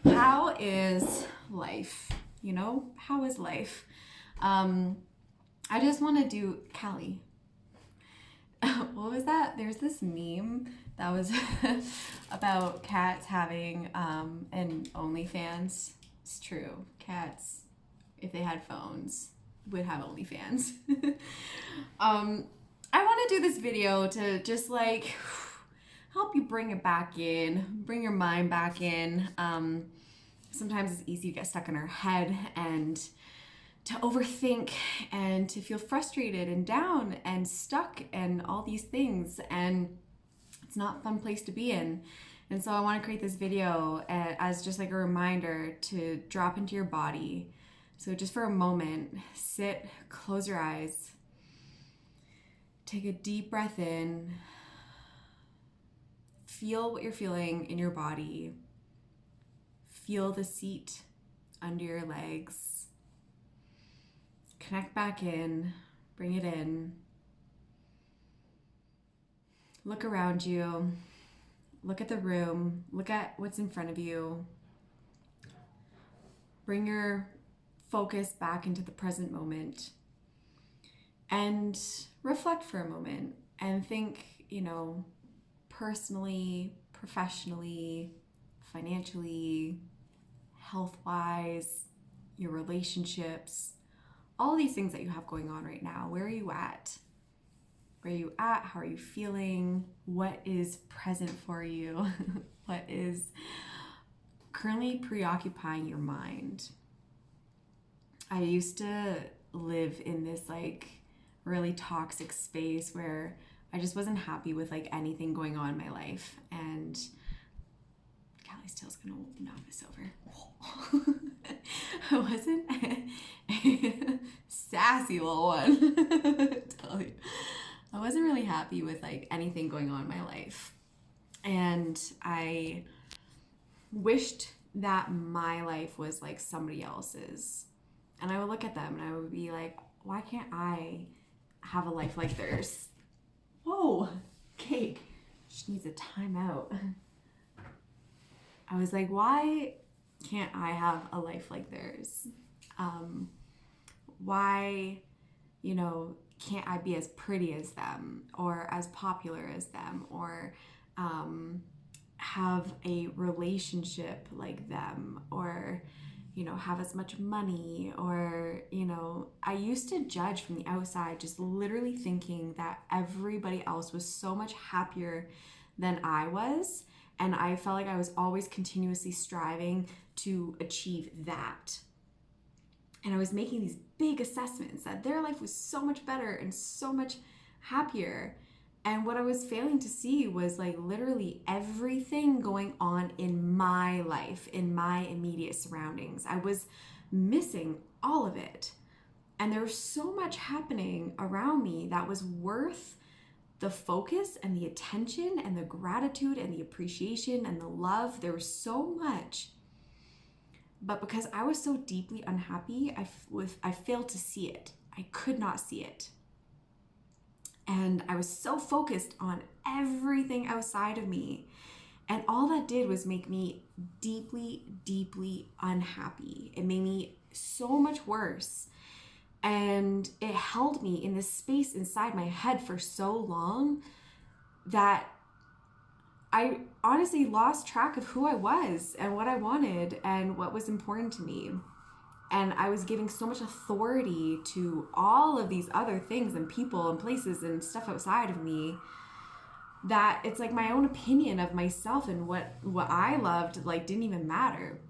How is life? How is life? I just want to do Callie. What was that? There's this meme that was about cats having an OnlyFans. It's true. Cats, if they had phones, would have OnlyFans. I want to do this video to just like help you bring it back in, bring your mind back in. Sometimes it's easy to get stuck in our head and to overthink and to feel frustrated and down and stuck and all these things, and it's not a fun place to be in. And so I want to create this video as just like a reminder to drop into your body. So just for a moment, sit, close your eyes, take a deep breath in, feel what you're feeling in your body, feel the seat under your legs. Connect back in, bring it in. Look around you, look at the room, look at what's in front of you. Bring your focus back into the present moment and reflect for a moment and think, personally, professionally, financially, health-wise, your relationships, all these things that you have going on right now. Where are you at? Where are you at? How are you feeling? What is present for you? What is currently preoccupying your mind? I used to live in this like really toxic space where I just wasn't happy with like anything going on in my life. And Callie's tail's gonna knock this over. I wasn't a sassy little one. Tell you. I wasn't really happy with like anything going on in my life. And I wished that my life was like somebody else's. And I would look at them and I would be like, why can't I have a life like theirs? Whoa, Kate, she needs a timeout. I was like, why can't I have a life like theirs? Why, can't I be as pretty as them or as popular as them or have a relationship like them or, have as much money or, I used to judge from the outside, just literally thinking that everybody else was so much happier than I was. And I felt like I was always continuously striving to achieve that. And I was making these big assessments that their life was so much better and so much happier. And what I was failing to see was like literally everything going on in my life, in my immediate surroundings. I was missing all of it. And there was so much happening around me that was worth the focus and the attention and the gratitude and the appreciation and the love. There was so much. But because I was so deeply unhappy, I failed to see it. I could not see it. And I was so focused on everything outside of me. And all that did was make me deeply, deeply unhappy. It made me so much worse. And it held me in this space inside my head for so long that I honestly lost track of who I was and what I wanted and what was important to me. And I was giving so much authority to all of these other things and people and places and stuff outside of me that it's like my own opinion of myself and what I loved like didn't even matter.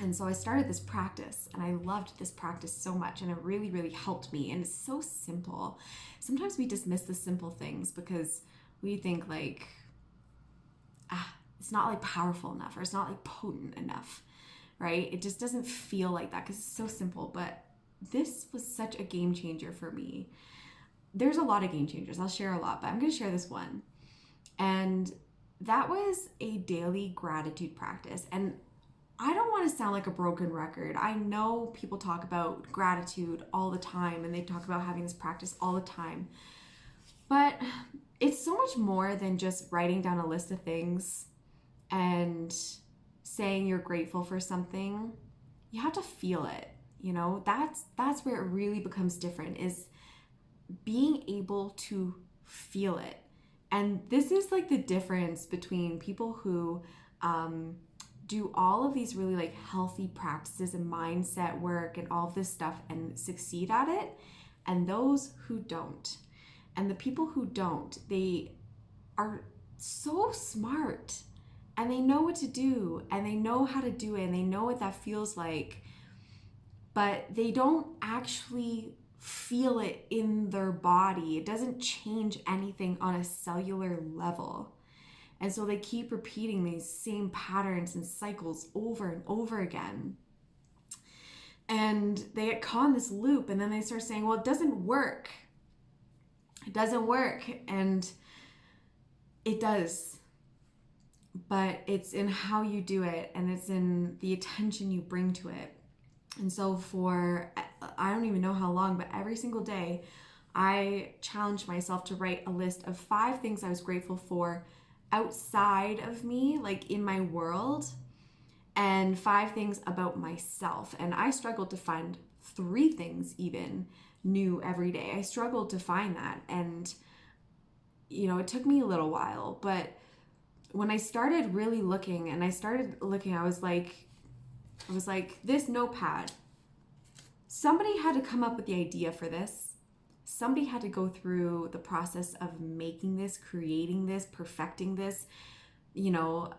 And so I started this practice and I loved this practice so much and it really, really helped me. And it's so simple. Sometimes we dismiss the simple things because we think like, it's not like powerful enough or it's not like potent enough, right? It just doesn't feel like that because it's so simple. But this was such a game changer for me. There's a lot of game changers. I'll share a lot, but I'm going to share this one. And that was a daily gratitude practice. And I don't want to sound like a broken record. I know people talk about gratitude all the time and they talk about having this practice all the time. But it's so much more than just writing down a list of things and saying you're grateful for something, you have to feel it. You know, that's where it really becomes different, is being able to feel it. And this is like the difference between people who do all of these really like healthy practices and mindset work and all of this stuff and succeed at it, and those who don't. And the people who don't, they are so smart and they know what to do and they know how to do it and they know what that feels like, but they don't actually feel it in their body. It doesn't change anything on a cellular level. And so they keep repeating these same patterns and cycles over and over again. And they get caught in this loop, and then they start saying, well, it doesn't work. It doesn't work. And it does. But it's in how you do it, and it's in the attention you bring to it. And so for, I don't even know how long, but every single day, I challenged myself to write a list of 5 things I was grateful for outside of me, like in my world, and 5 things about myself. And I struggled to find 3 things even new every day. I struggled to find that. And, you know, it took me a little while, but when I started really looking I was like, this notepad, somebody had to come up with the idea for this. Somebody had to go through the process of making this, creating this, perfecting this, you know,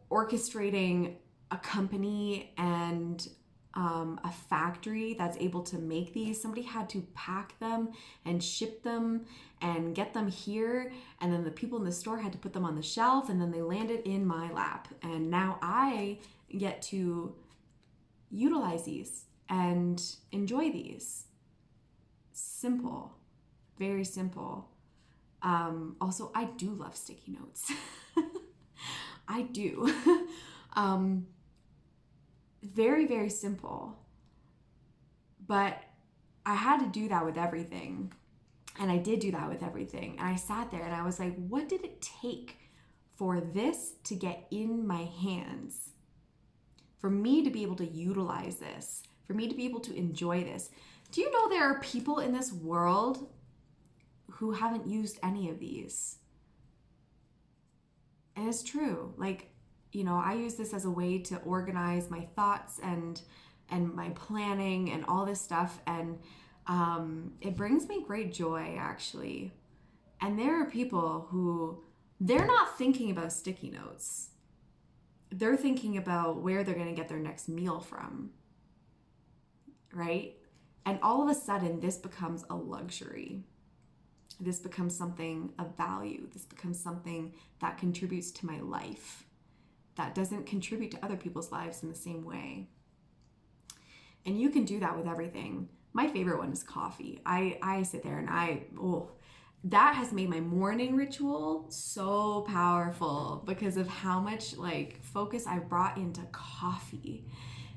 orchestrating a company and a factory that's able to make these. Somebody had to pack them and ship them and get them here. And then the people in the store had to put them on the shelf, and then they landed in my lap. And now I get to utilize these and enjoy these. Simple, very simple. Also, I do love sticky notes. I do. Very, very simple. But I had to do that with everything. And I did do that with everything. And I sat there and I was like, what did it take for this to get in my hands? For me to be able to utilize this, for me to be able to enjoy this. Do you know there are people in this world who haven't used any of these? And it's true. Like, you know, I use this as a way to organize my thoughts and my planning and all this stuff. And it brings me great joy, actually. And there are people who, they're not thinking about sticky notes. They're thinking about where they're going to get their next meal from, right? And all of a sudden, this becomes a luxury. This becomes something of value. This becomes something that contributes to my life, that doesn't contribute to other people's lives in the same way. And you can do that with everything. My favorite one is coffee. I sit there and that has made my morning ritual so powerful because of how much like focus I brought into coffee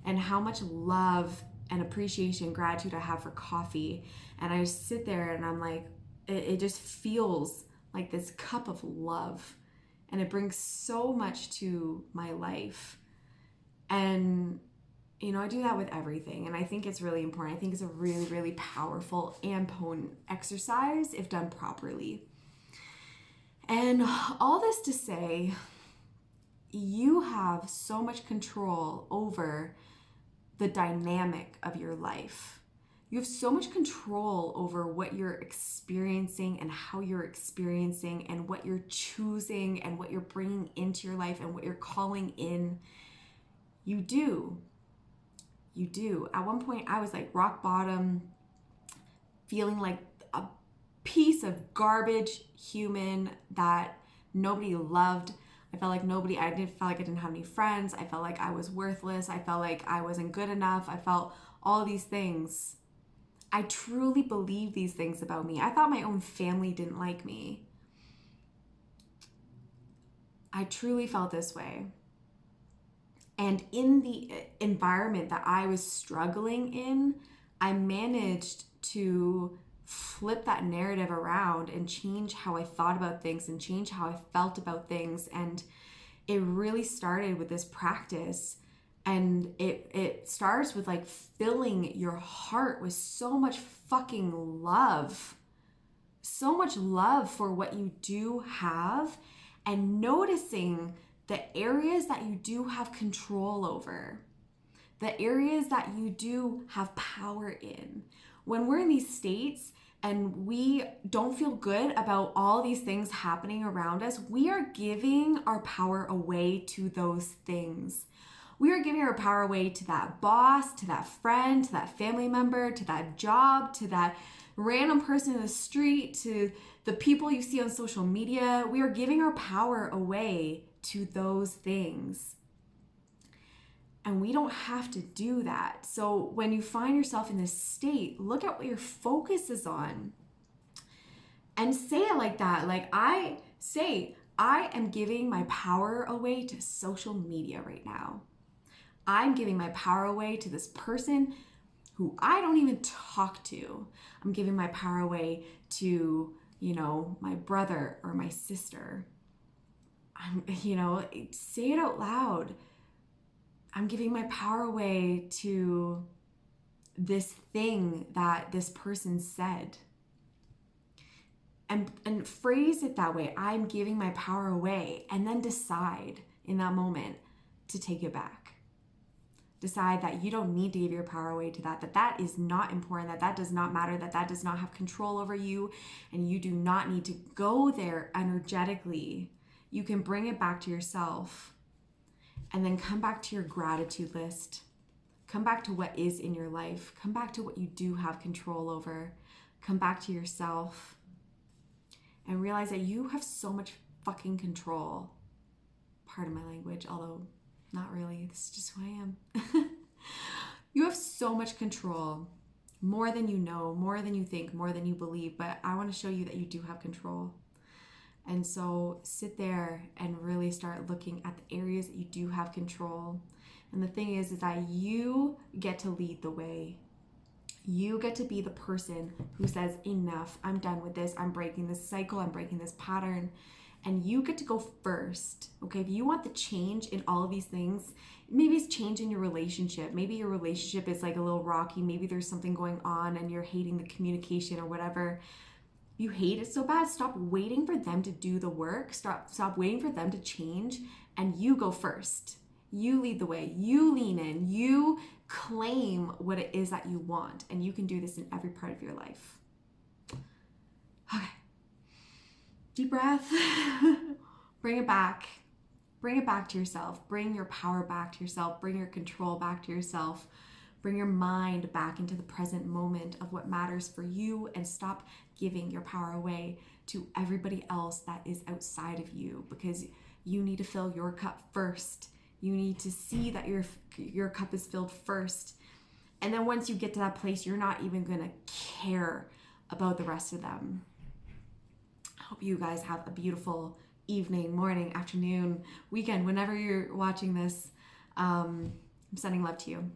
and how much love and appreciation, gratitude I have for coffee. And I just sit there and I'm like, it just feels like this cup of love, and it brings so much to my life. And you know, I do that with everything, and I think it's really important. I think it's a really, really powerful and potent exercise if done properly. And all this to say, you have so much control over the dynamic of your life. You have so much control over what you're experiencing and how you're experiencing and what you're choosing and what you're bringing into your life and what you're calling in. You do. You do. At one point, I was like rock bottom, feeling like a piece of garbage human that nobody loved. I felt like I felt like I didn't have any friends. I felt like I was worthless. I felt like I wasn't good enough. I felt all these things. I truly believed these things about me. I thought my own family didn't like me. I truly felt this way. And in the environment that I was struggling in, I managed to flip that narrative around and change how I thought about things and change how I felt about things. And it really started with this practice. And it starts with like filling your heart with so much fucking love. So much love for what you do have, and noticing the areas that you do have control over, the areas that you do have power in. When we're in these states and we don't feel good about all these things happening around us, we are giving our power away to those things. We are giving our power away to that boss, to that friend, to that family member, to that job, to that random person in the street, to the people you see on social media. We are giving our power away to those things. And we don't have to do that. So when you find yourself in this state, look at what your focus is on. And say it like that. Like I am giving my power away to social media right now. I'm giving my power away to this person who I don't even talk to. I'm giving my power away to, my brother or my sister. Say it out loud. I'm giving my power away to this thing that this person said. And phrase it that way. I'm giving my power away. And then decide in that moment to take it back. Decide that you don't need to give your power away to that is not important, that does not matter, that does not have control over you, and you do not need to go there energetically. You can bring it back to yourself, and then come back to your gratitude list. Come back to what is in your life. Come back to what you do have control over. Come back to yourself, and realize that you have so much fucking control. Pardon my language, although not really. This is just who I am. You have so much control, more than you know, more than you think, more than you believe. But I want to show you that you do have control. And so sit there and really start looking at the areas that you do have control. And the thing is that you get to lead the way. You get to be the person who says, enough, I'm done with this. I'm breaking this cycle. I'm breaking this pattern. And you get to go first, okay? If you want the change in all of these things, maybe it's change in your relationship. Maybe your relationship is like a little rocky. Maybe there's something going on and you're hating the communication or whatever. You hate it so bad, stop waiting for them to do the work. Stop waiting for them to change, and you go first. You lead the way. You lean in. You claim what it is that you want, and you can do this in every part of your life. Okay. Deep breath. Bring it back. Bring it back to yourself. Bring your power back to yourself. Bring your control back to yourself. Bring your mind back into the present moment of what matters for you, and stop giving your power away to everybody else that is outside of you, because you need to fill your cup first. You need to see that your cup is filled first. And then once you get to that place, you're not even going to care about the rest of them. I hope you guys have a beautiful evening, morning, afternoon, weekend, whenever you're watching this. I'm sending love to you.